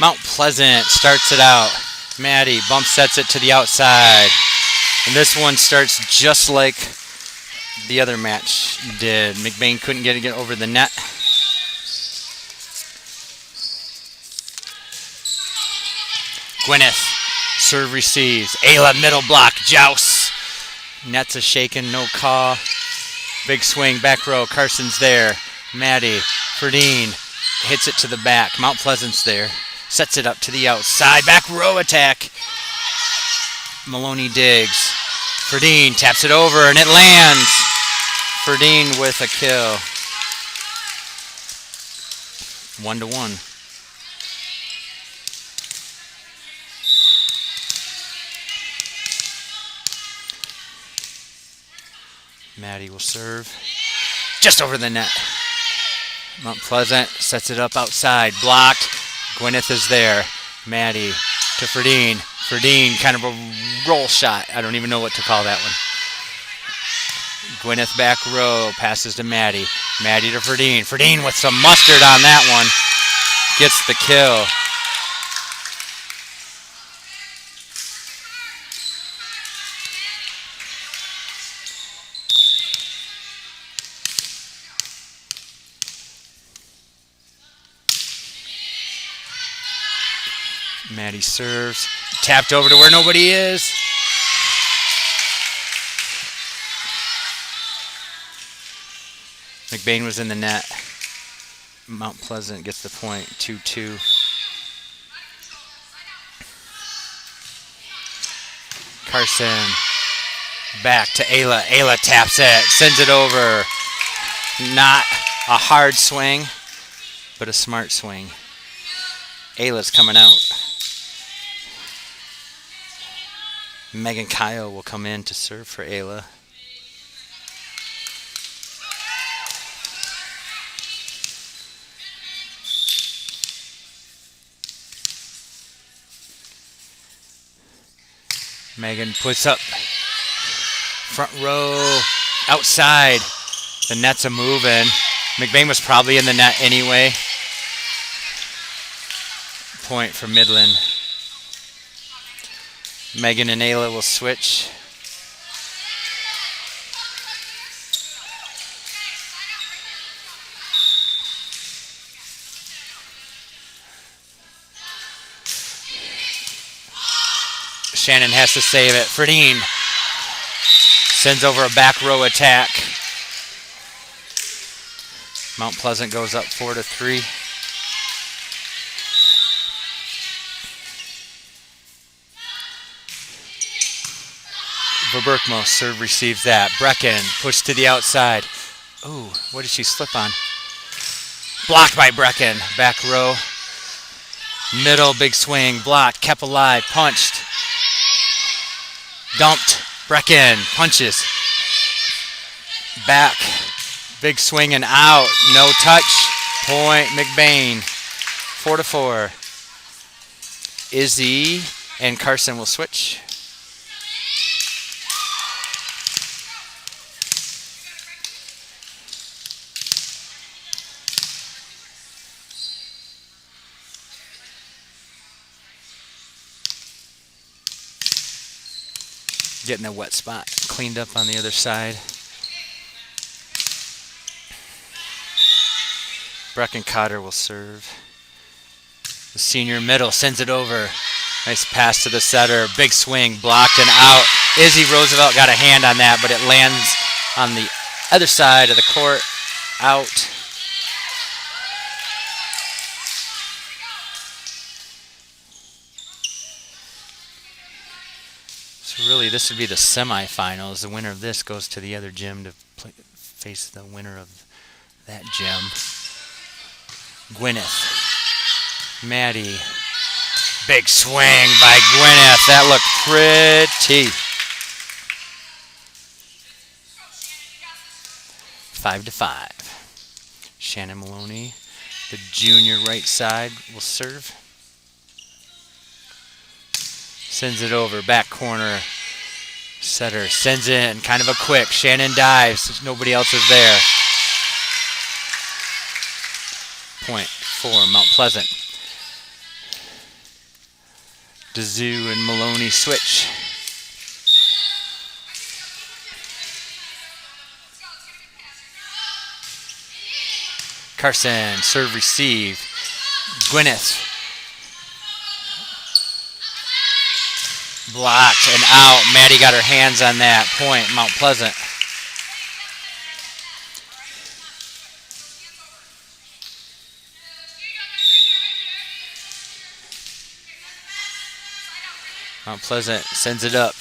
Mount Pleasant starts it out. Maddie bump sets it to the outside. And this one starts just like the other match did. McBain couldn't get it over the net. Gwyneth, serve receives. Ayla, middle block, joust. Net's a shaken, no call. Big swing, back row. Carson's there. Maddie, Ferdine hits it to the back. Mount Pleasant's there. Sets it up to the outside. Back row attack. Maloney digs. Ferdine taps it over and it lands. Ferdine with a kill. 1-1. Maddie will serve. Just over the net. Mount Pleasant sets it up outside. Blocked. Gwyneth is there. Maddie to Ferdine. Ferdine, kind of a roll shot. I don't even know what to call that one. Gwyneth back row. Passes to Maddie. Maddie to Ferdine. Ferdine with some mustard on that one. Gets the kill. Maddie serves. Tapped over to where nobody is. McBain was in the net. Mount Pleasant gets the point. 2-2. Carson back to Ayla. Ayla taps it. Sends it over. Not a hard swing, but a smart swing. Ayla's coming out. Megan Kyle will come in to serve for Ayla. Megan puts up front row outside. The net's a moving. McBain was probably in the net anyway. Point for Midland. Megan and Ayla will switch. Shannon has to save it. Ferdine sends over a back row attack. Mount Pleasant goes up 4-3. Verberkmo serve receives that. Brecken push to the outside. Ooh, what did she slip on? Blocked by Brecken. Back row. Middle, big swing. Blocked, kept alive, punched. Dumped. Brecken punches. Back. Big swing and out. No touch. Point McBain. 4-4. Izzy and Carson will switch. Getting a wet spot cleaned up on the other side. Brecken Cotter will serve. The senior middle sends it over. Nice pass to the setter. Big swing, blocked and out. Izzy Roosevelt got a hand on that, but it lands on the other side of the court. Out. So really, this would be the semifinals. The winner of this goes to the other gym to face the winner of that gym. Gwyneth. Maddie. Big swing by Gwyneth. That looked pretty. 5-5. Shannon Maloney, the junior right side, will serve. Sends it over, back corner. Setter sends in, kind of a quick. Shannon dives, nobody else is there. Point for Mount Pleasant. DeZoo and Maloney switch. Carson, serve receive. Gwyneth. Blocked and out. Maddie got her hands on that. Point, Mount Pleasant. Mount Pleasant sends it up.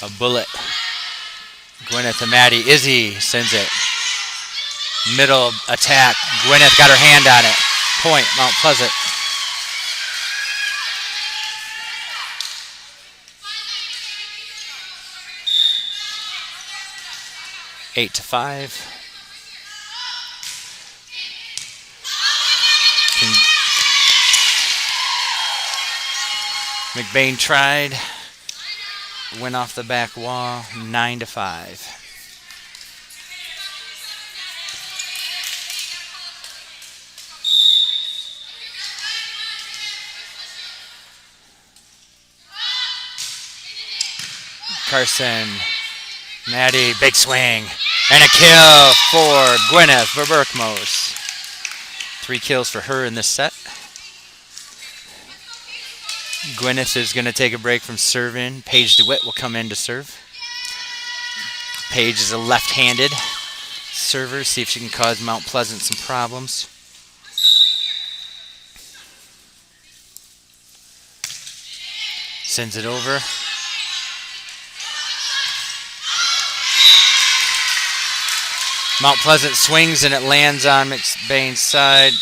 A bullet. Gwyneth to Maddie. Izzy sends it. Middle attack. Gwyneth got her hand on it. Point, Mount Pleasant. Eight to 5. McBain tried. Went off the back wall. 9 to 5. Carson, Maddie, big swing, and a kill for Gwyneth Verberkmos. 3 kills for her in this set. Gwyneth is going to take a break from serving. Paige DeWitt will come in to serve. Paige is a left-handed server. See if she can cause Mount Pleasant some problems. Sends it over. Mount Pleasant swings and it lands on McBain's side.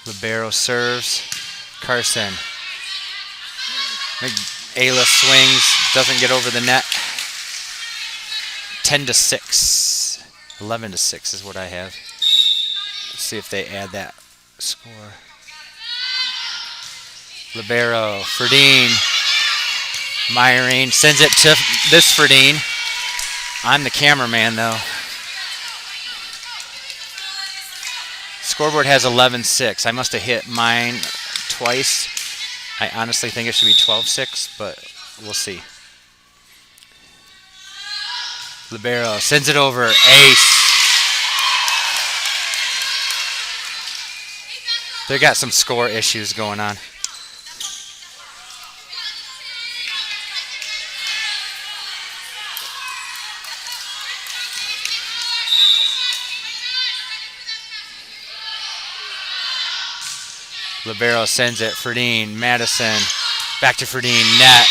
Libero serves. Carson. Ayla swings. Doesn't get over the net. 10 to 6. 11 to 6 is what I have. Let's see if they add that score. Libero. Ferdine. Meyering sends it to this Ferdine. I'm the cameraman though. Scoreboard has 11-6. I must have hit mine twice. I honestly think it should be 12-6, but we'll see. Libero sends it over. Ace. They got some score issues going on. Libero sends it. Ferdine. Madison. Back to Ferdine. Net.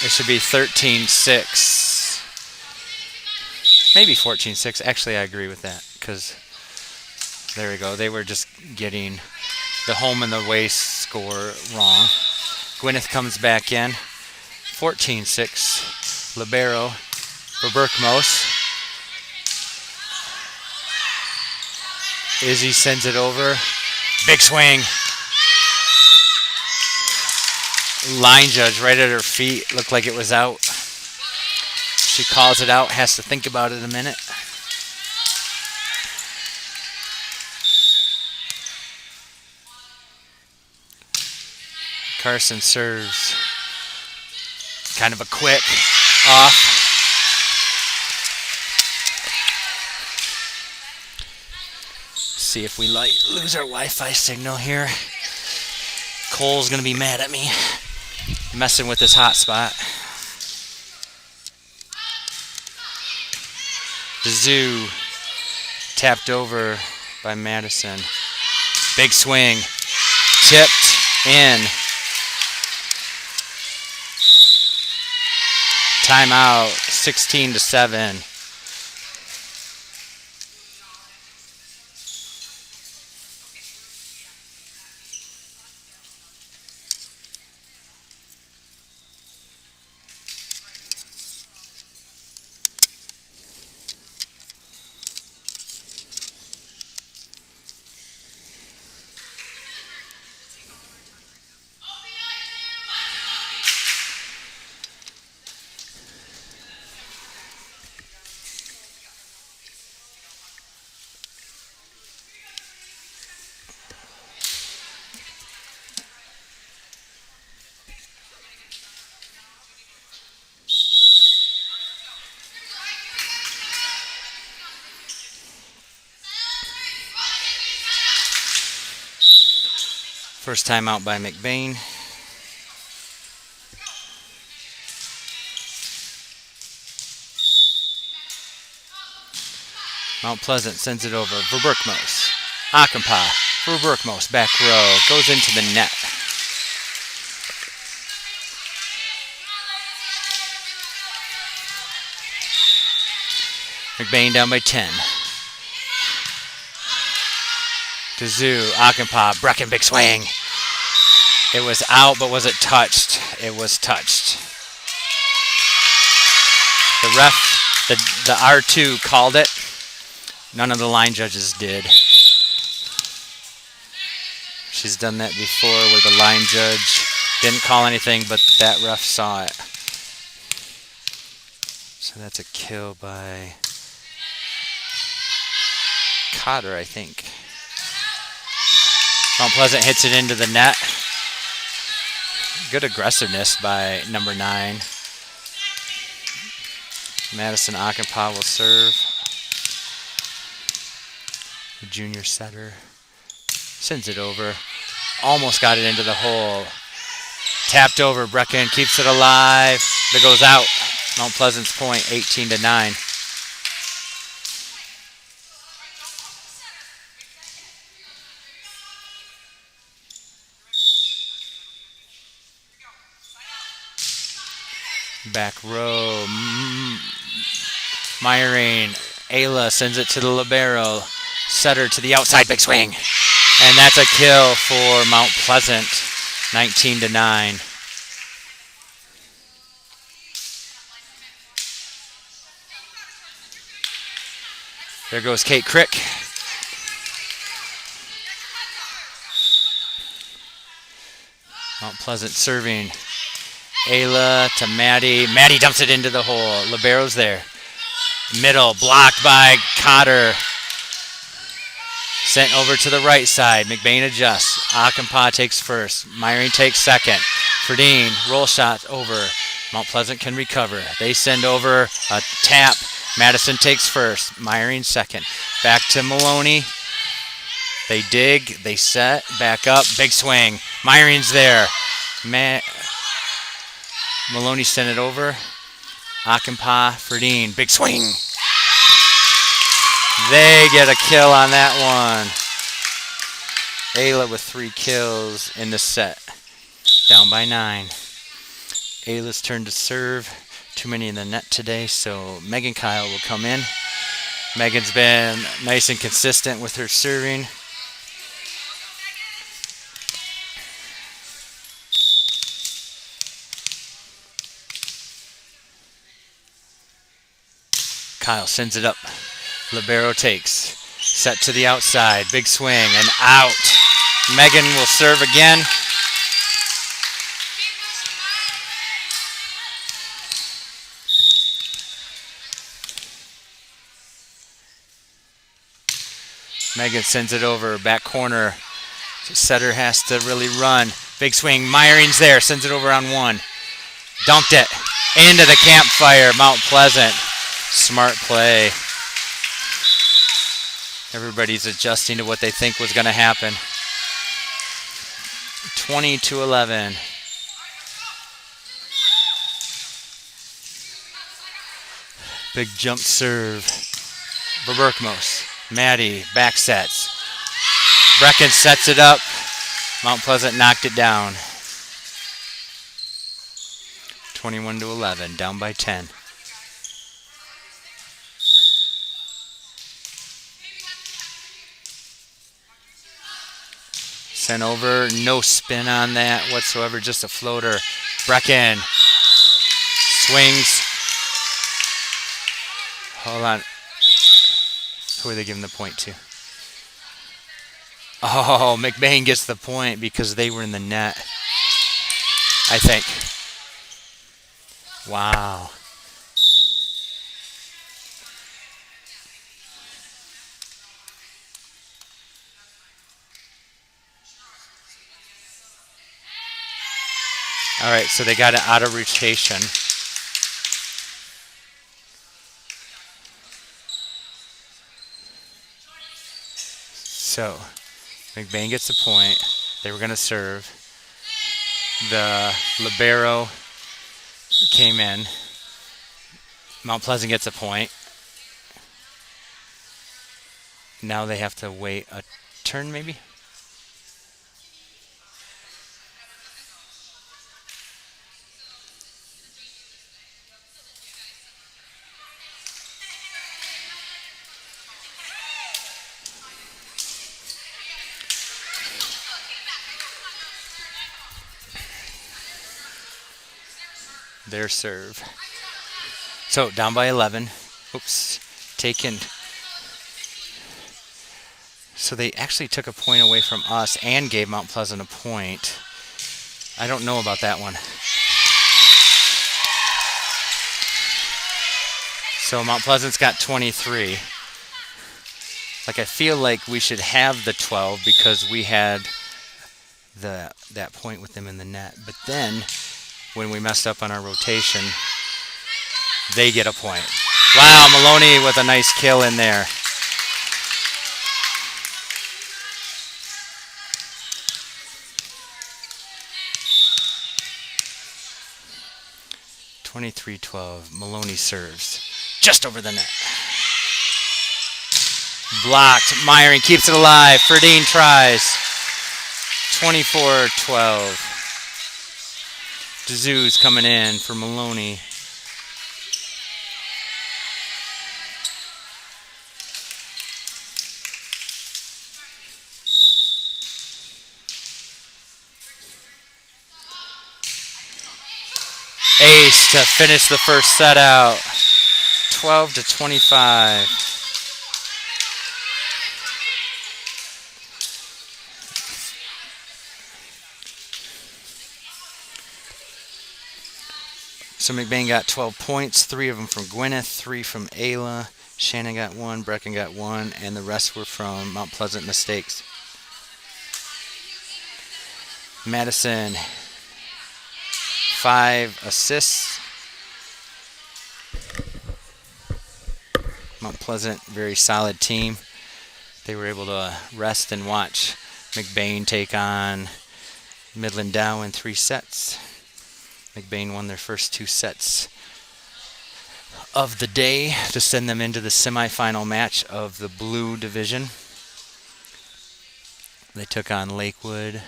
It should be 13-6. Maybe 14-6. Actually, I agree with that. Because there we go. They were just getting the home and the away score wrong. Gwyneth comes back in. 14-6. Libero for Berkmos. Izzy sends it over. Big swing. Line judge right at her feet. Looked like it was out. She calls it out. Has to think about it a minute. Carson serves. Kind of a quick off. See if we lose our Wi-Fi signal here. Cole's going to be mad at me. Messing with this hotspot. The Zoo tapped over by Madison. Big swing. Tipped in. Timeout. 16-7. First time out by McBain. Mount Pleasant sends it over. Verberkmos. Akampa. Verberkmos. Back row. Goes into the net. McBain down by 10. Dazoo. Akampa. Brecken. Big swing. It was out, but was it touched? It was touched. The ref, the R2 called it. None of the line judges did. She's done that before where the line judge didn't call anything, but that ref saw it. So that's a kill by Cotter, I think. Mount Pleasant hits it into the net. Good aggressiveness by number 9. Madison Akampa will serve. The junior setter sends it over. Almost got it into the hole. Tapped over. Brecken keeps it alive. It goes out. Mount Pleasant's point, 18-9. Back row. Myring. Ayla sends it to the libero. Setter to the outside. Big swing. And that's a kill for Mount Pleasant. 19-9. There goes Kate Crick. Mount Pleasant serving. Ayla to Maddie. Maddie dumps it into the hole. Libero's there. Middle blocked by Cotter. Sent over to the right side. McBain adjusts. Akampa takes first. Myring takes second. Ferdine, roll shot over. Mount Pleasant can recover. They send over a tap. Madison takes first. Myring second. Back to Maloney. They dig. They set. Back up. Big swing. Myring's there. Maloney sent it over. Akampa, Ferdine. Big swing. They get a kill on that one. Ayla with 3 kills in the set. Down by 9. Ayla's turn to serve. Too many in the net today, so Megan Kyle will come in. Megan's been nice and consistent with her serving. Kyle sends it up. Libero takes. Set to the outside. Big swing and out. Megan will serve again. Megan sends it over. Back corner. Setter has to really run. Big swing. Myring's there. Sends it over on 1. Dunked it. Into the campfire. Mount Pleasant. Smart play. Everybody's adjusting to what they think was going to happen. 20-11. Big jump serve. Verberkmos. Maddie back sets. Brecken sets it up. Mount Pleasant knocked it down. 21-11. Down by 10. Sent over, no spin on that whatsoever, just a floater. Brecken swings. Hold on. Who are they giving the point to? Oh, McBain gets the point because they were in the net, I think. Wow. All right, so they got it out of rotation. So McBain gets the point. They were going to serve. The libero came in. Mount Pleasant gets a point. Now they have to wait a turn, maybe? Their serve. So down by 11. Oops. Taken. So they actually took a point away from us and gave Mount Pleasant a point. I don't know about that one. So Mount Pleasant's got 23. Like, I feel like we should have the 12 because we had that point with them in the net. But then when we messed up on our rotation, they get a point. Wow, Maloney with a nice kill in there. (23-12). Maloney serves just over the net. Blocked. Myron keeps it alive. Ferdine tries. 24-12. DeZu's coming in for Maloney. Ace to finish the first set out. 12-25. So McBain got 12 points, 3 of them from Gwyneth, 3 from Ayla. Shannon got 1, Brecken got 1, and the rest were from Mount Pleasant mistakes. Madison, 5 assists. Mount Pleasant, very solid team. They were able to rest and watch McBain take on Midland Dow in 3 sets. McBain won their first 2 sets of the day to send them into the semifinal match of the blue division. They took on Lakewood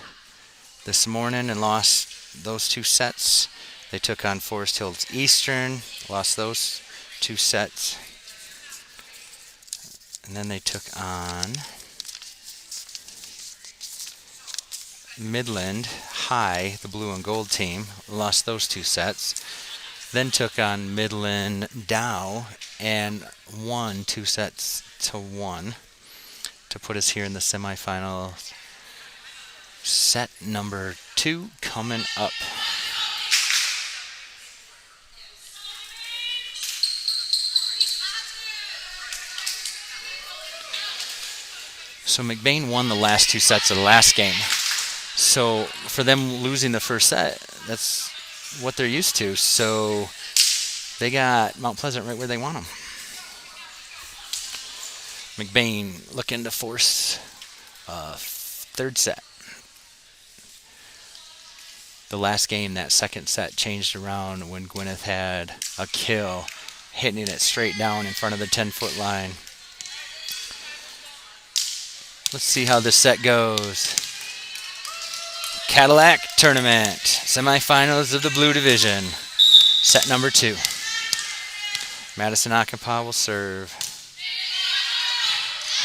this morning and lost those 2 sets. They took on Forest Hills Eastern, lost those 2 sets. And then they took on Midland High, the blue and gold team, lost those 2 sets. Then took on Midland Dow and won 2 sets to 1 to put us here in the semifinals. Set number 2 coming up. So McBain won the last 2 sets of the last game. So for them losing the first set, that's what they're used to. So they got Mount Pleasant right where they want them. McBain looking to force a 3rd set. The last game, that 2nd set changed around when Gwyneth had a kill, hitting it straight down in front of the 10-foot line. Let's see how this set goes. Cadillac Tournament, semifinals of the blue division. Set number 2. Madison Akapaw will serve.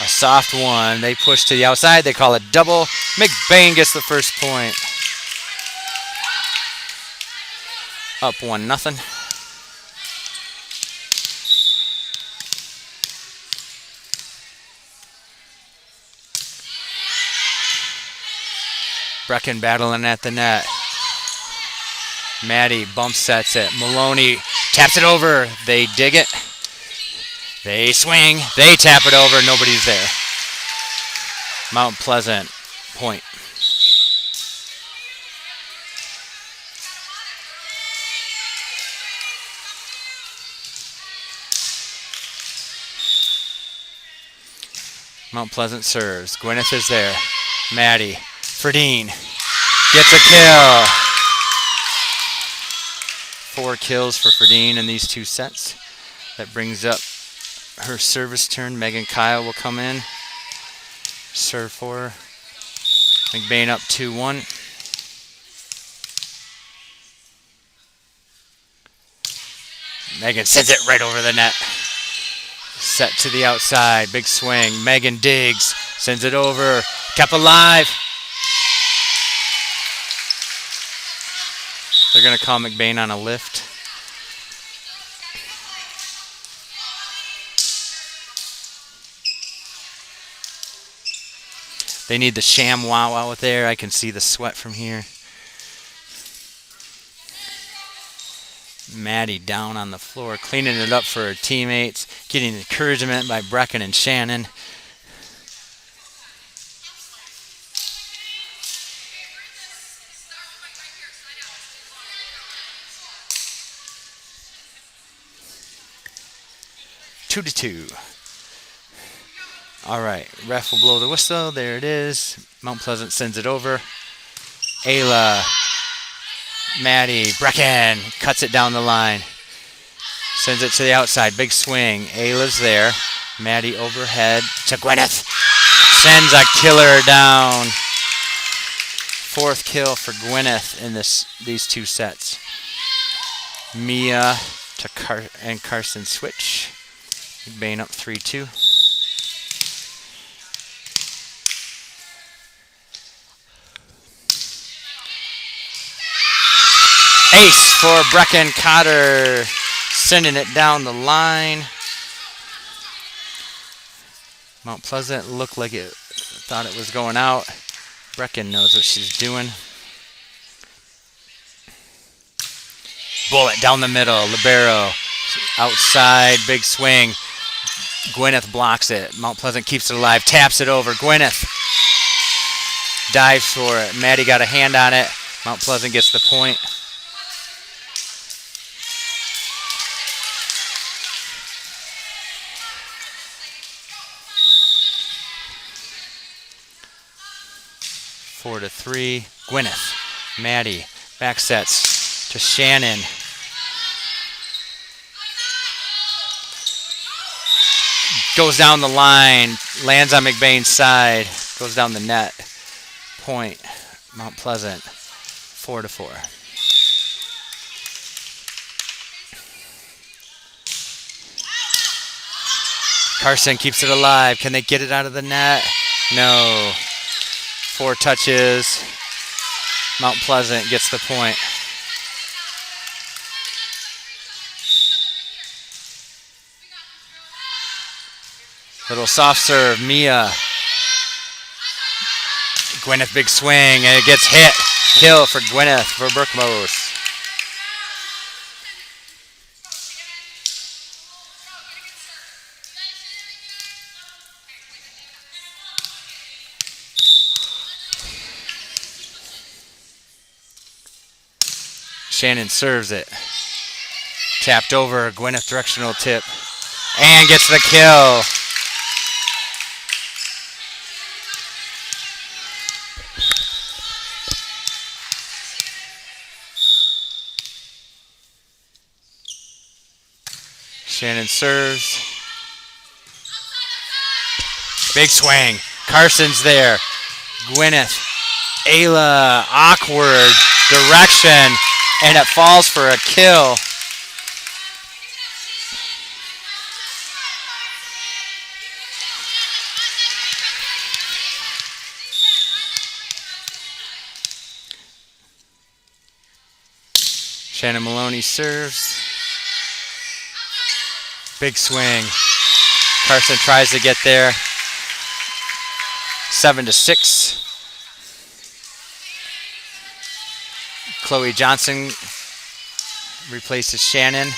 A soft one. They push to the outside. They call it double. McBain gets the first point. Up 1-0. Brecken battling at the net. Maddie bump sets it. Maloney taps it over. They dig it. They swing. They tap it over. Nobody's there. Mount Pleasant, point. Mount Pleasant serves. Gwyneth is there. Maddie Ferdine gets a kill. 4 kills for Ferdine in these 2 sets. That brings up her service turn. Megan Kyle will come in. Serve for her. McBain up 2-1. Megan sends it right over the net. Set to the outside. Big swing. Megan digs. Sends it over. Kept alive. They're going to call McBain on a lift. They need the sham wow out there. I can see the sweat from here. Maddie down on the floor, cleaning it up for her teammates, getting encouragement by Brecken and Shannon. Two to 2. All right, ref will blow the whistle. There it is. Mount Pleasant sends it over. Ayla, Maddie, Brecken cuts it down the line. Sends it to the outside. Big swing. Ayla's there. Maddie overhead to Gwyneth. Sends a killer down. 4th kill for Gwyneth in these 2 sets. Mia to and Carson switch. McBain up 3-2. Ace for Brecken Cotter, sending it down the line. Mount Pleasant looked like it thought it was going out. Brecken knows what she's doing. Bullet down the middle. Libero outside. Big swing. Gwyneth blocks it. Mount Pleasant keeps it alive. Taps it over. Gwyneth dives for it. Maddie got a hand on it. Mount Pleasant gets the point. Four to 3. Gwyneth. Maddie. Back sets to Shannon. Goes down the line. Lands on McBain's side. Goes down the net. Point. Mount Pleasant. 4 to 4. Carson keeps it alive. Can they get it out of the net? No. 4 touches. Mount Pleasant gets the point. Little soft serve. Mia. Gwyneth big swing and it gets hit. Kill for Gwyneth for Berkmos. Shannon serves it. Tapped over. Gwyneth directional tip. And gets the kill. Shannon serves. Big swing. Carson's there. Gwyneth. Ayla. Awkward direction. And it falls for a kill. Shannon Maloney serves. Big swing. Carson tries to get there. 7 to 6. Chloe Johnson replaces Shannon.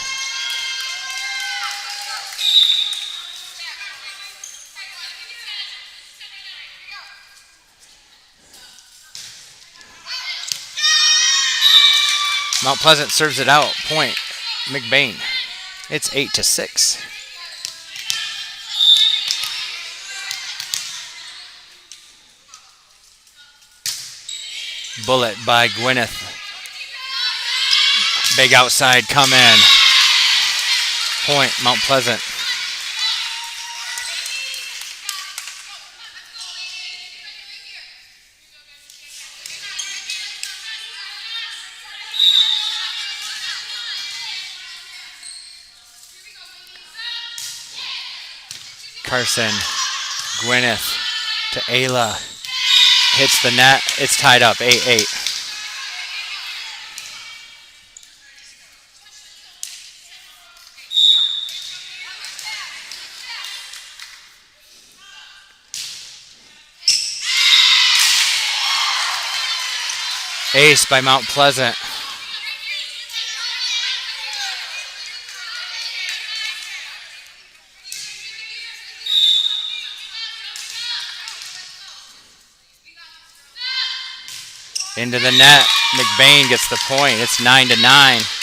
Mount Pleasant serves it out. Point. McBain. It's 8 to 6. Bullet by Gwyneth. Big outside come in. Point, Mount Pleasant. Carson, Gwyneth to Ayla. Hits the net. It's tied up, 8-8. Ace by Mount Pleasant. Into the net. McBain gets the point. It's 9-9.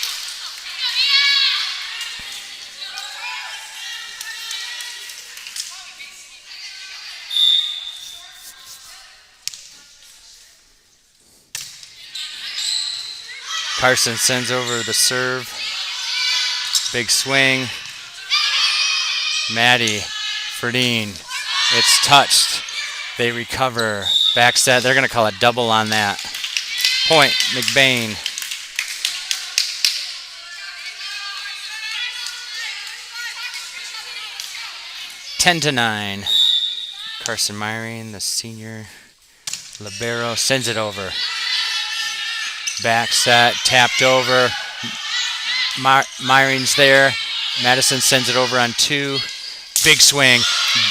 Carson sends over the serve. Big swing. Maddie, Ferdine. It's touched. They recover. Back set. They're going to call a double on that. Point, McBain. Ten to 9. Carson Myring, the senior libero, sends it over. Back set, tapped over. Myring's there. Madison sends it over on 2. Big swing.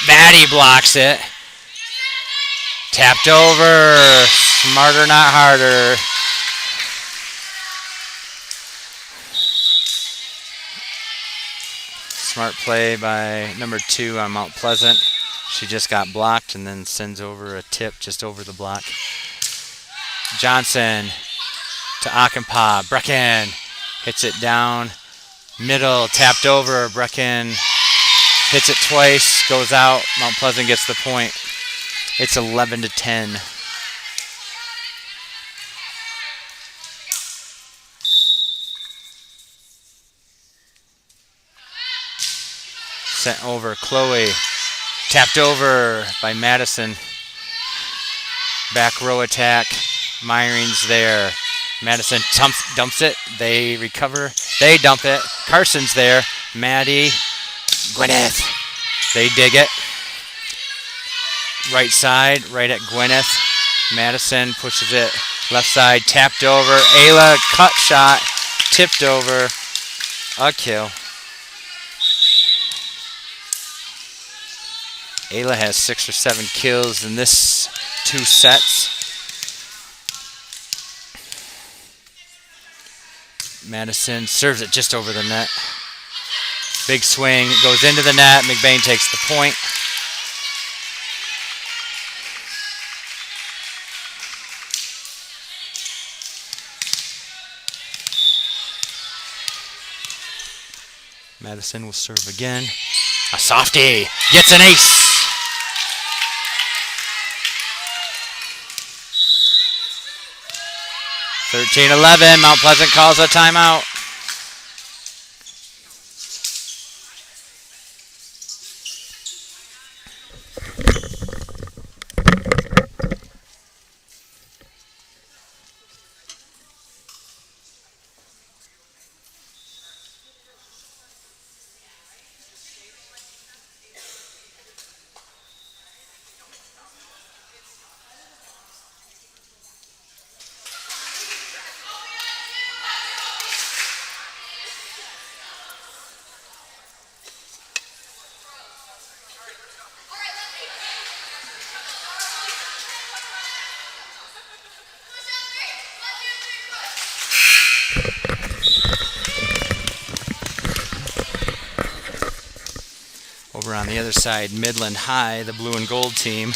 Maddie blocks it. Tapped over. Smarter, not harder. Smart play by number 2 on Mount Pleasant. She just got blocked and then sends over a tip just over the block. Johnson to Akampa. Brecken hits it down. Middle, tapped over. Brecken hits it twice, goes out. Mount Pleasant gets the point. It's 11-10. Sent over, Chloe. Tapped over by Madison. Back row attack. Myring's there. Madison dumps it. They recover. They dump it. Carson's there. Maddie. Gwyneth. They dig it. Right side, right at Gwyneth. Madison pushes it left side. Tapped over. Ayla, cut shot. Tipped over. A kill. Ayla has 6 or 7 kills in this 2 sets. Madison serves it just over the net. Big swing, it goes into the net. McBain takes the point. Madison will serve again. A softie gets an ace. 13-11, Mount Pleasant calls a timeout. Over on the other side, Midland High, the blue and gold team,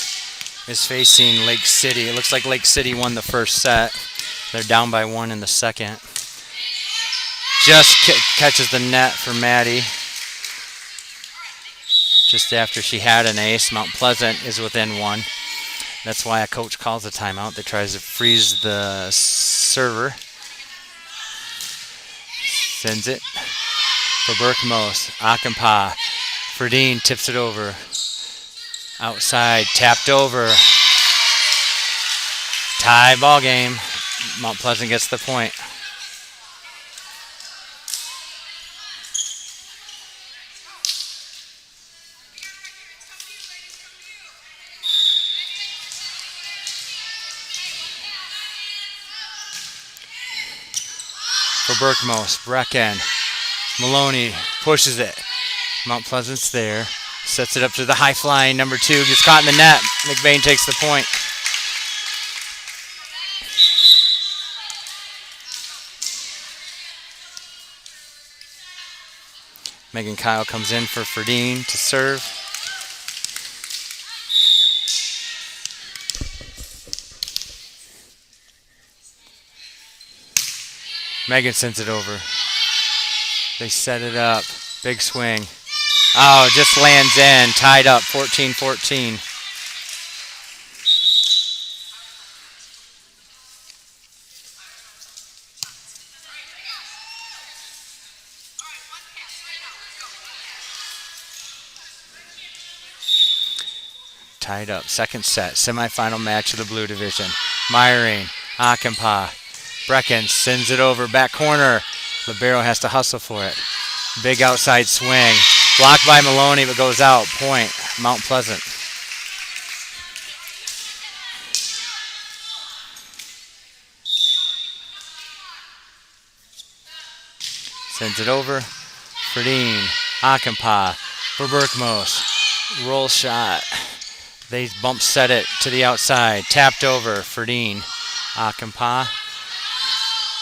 is facing Lake City. It looks like Lake City won the first set. They're down by 1 in the second. Just catches the net for Maddie. Just after she had an ace, Mount Pleasant is within 1. That's why a coach calls a timeout. They tries to freeze the server. Sends it for Berkmos. Akampa. Ferdine tips it over. Outside, tapped over. Tie ball game. Mount Pleasant gets the point. For Berkmos, Brecken. Maloney pushes it. Mount Pleasant's there. Sets it up to the high flying number 2. Gets caught in the net. McBain takes the point. Megan Kyle comes in for Ferdine to serve. Megan sends it over. They set it up. Big swing. Oh, just lands in. Tied up 14-14. Tied up. Second set. Semifinal match of the Blue Division. Meyering. Akampa. Brecken sends it over. Back corner. Libero has to hustle for it. Big outside swing. Blocked by Maloney, but goes out. Point. Mount Pleasant. Sends it over. Ferdine. Akampa. For Berkmos. Roll shot. They bump set it to the outside. Tapped over. Ferdine. Akampa.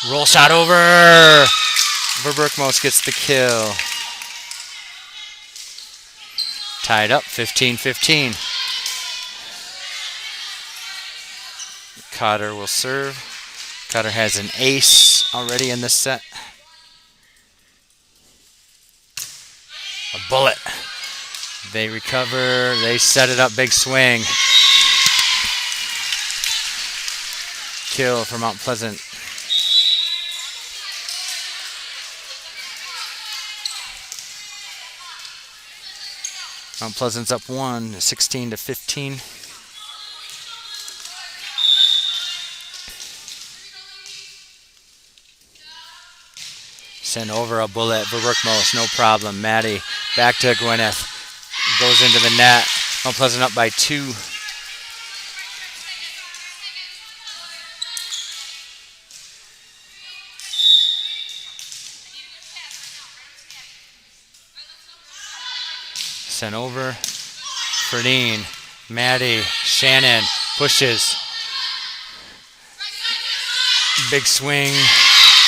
Roll shot over. Berkmos gets the kill. Tied up 15-15. Cotter will serve. Cotter has an ace already in this set. A bullet. They recover. They set it up. Big swing. Kill for Mount Pleasant. Mount Pleasant's up 16-15. Send over a bullet for Berkmos, no problem. Maddie back to Gwyneth. Goes into the net. Mount Pleasant up by 2. Sent over. Ferdine. Maddie. Shannon pushes. Big swing.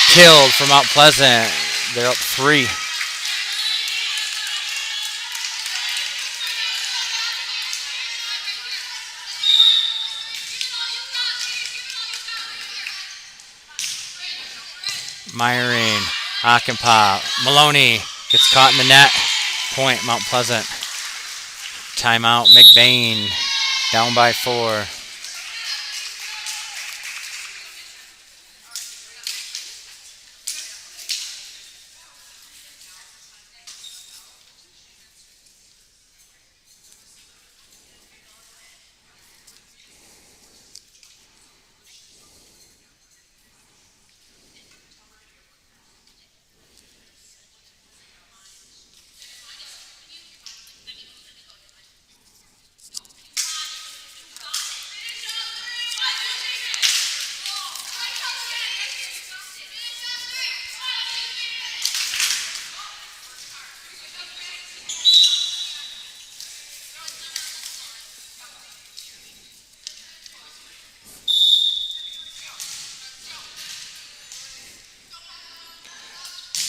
Killed for Mount Pleasant. They're up 3. Meyering. Akampa. Maloney gets caught in the net. Point Mount Pleasant. Timeout McBain. Down by 4.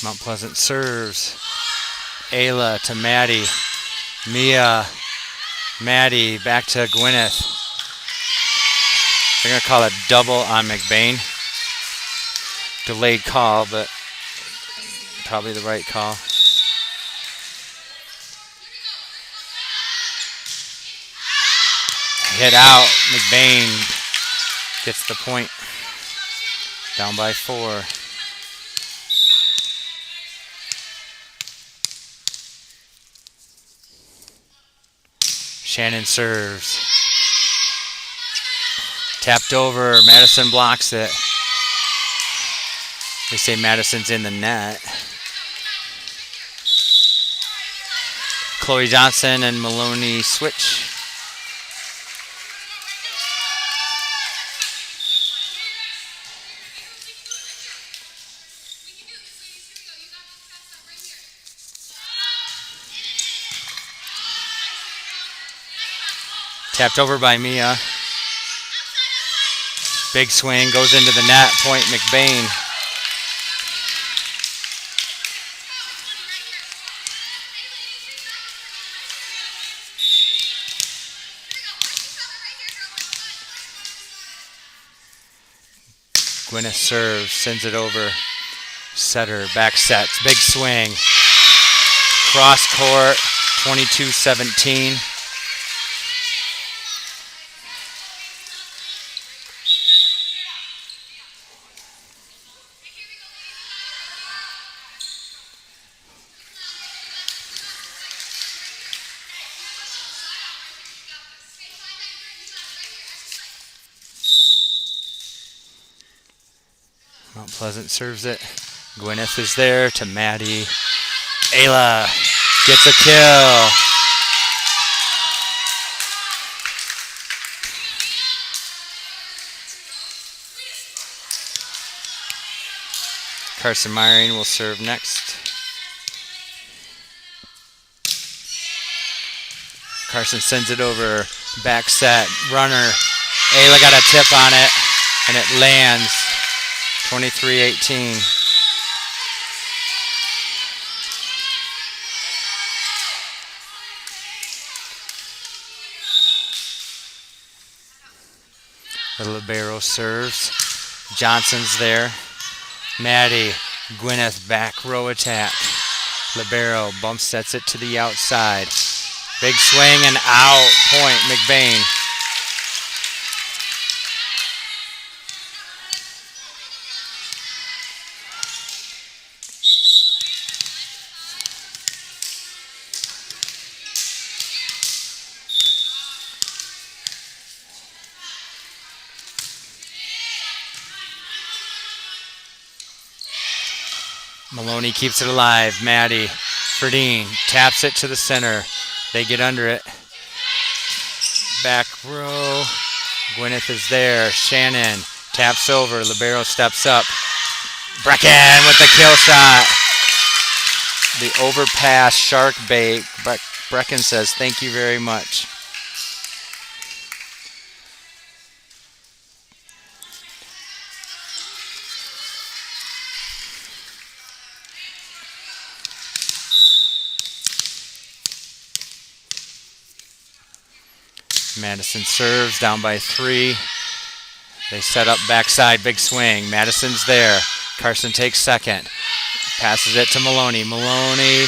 Mount Pleasant serves. Ayla to Maddie. Mia. Maddie back to Gwyneth. They're going to call it double on McBain. Delayed call, but probably the right call. hit out. McBain gets the point. Down by 4. Shannon serves. Tapped over. Madison blocks it. They say Madison's in the net. Chloe Johnson and Maloney switch. Tapped over by Mia. Big swing, goes into the net. Point McBain. Gwyneth serves, sends it over. Setter, back sets, big swing. Cross court, 22-17. Mount Pleasant serves it. Gwyneth is there to Maddie. Ayla gets a kill. Carson Myring will serve next. Carson sends it over. Back set. Runner. Ayla got a tip on it, and it lands. 23-18. The libero serves. Johnson's there. Maddie. Gwyneth back row attack. Libero bump sets it to the outside. Big swing and out. Point McBain. Maloney keeps it alive. Maddie. Ferdine taps it to the center. They get under it. Back row. Gwyneth is there. Shannon taps over. Libero steps up. Brecken with the kill shot. The overpass shark bait. Brecken says, thank you very much. Madison serves, down by 3. They set up backside, big swing. Madison's there. Carson takes second. Passes it to Maloney. Maloney,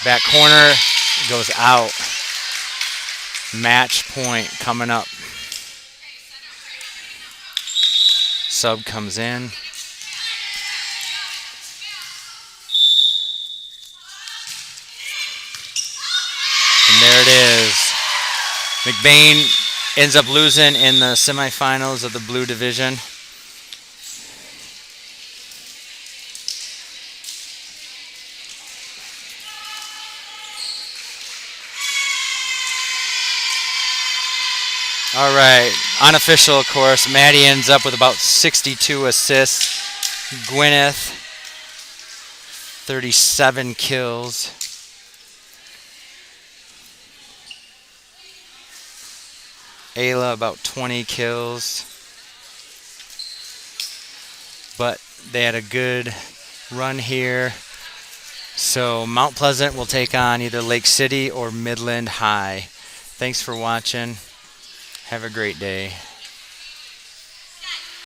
back corner, goes out. Match point coming up. Sub comes in. And there it is. McBain ends up losing in the semifinals of the blue division. All right, unofficial, of course. Maddie ends up with about 62 assists. Gwyneth, 37 kills. Ayla, about 20 kills. But they had a good run here. So Mount Pleasant will take on either Lake City or Midland High. Thanks for watching. Have a great day.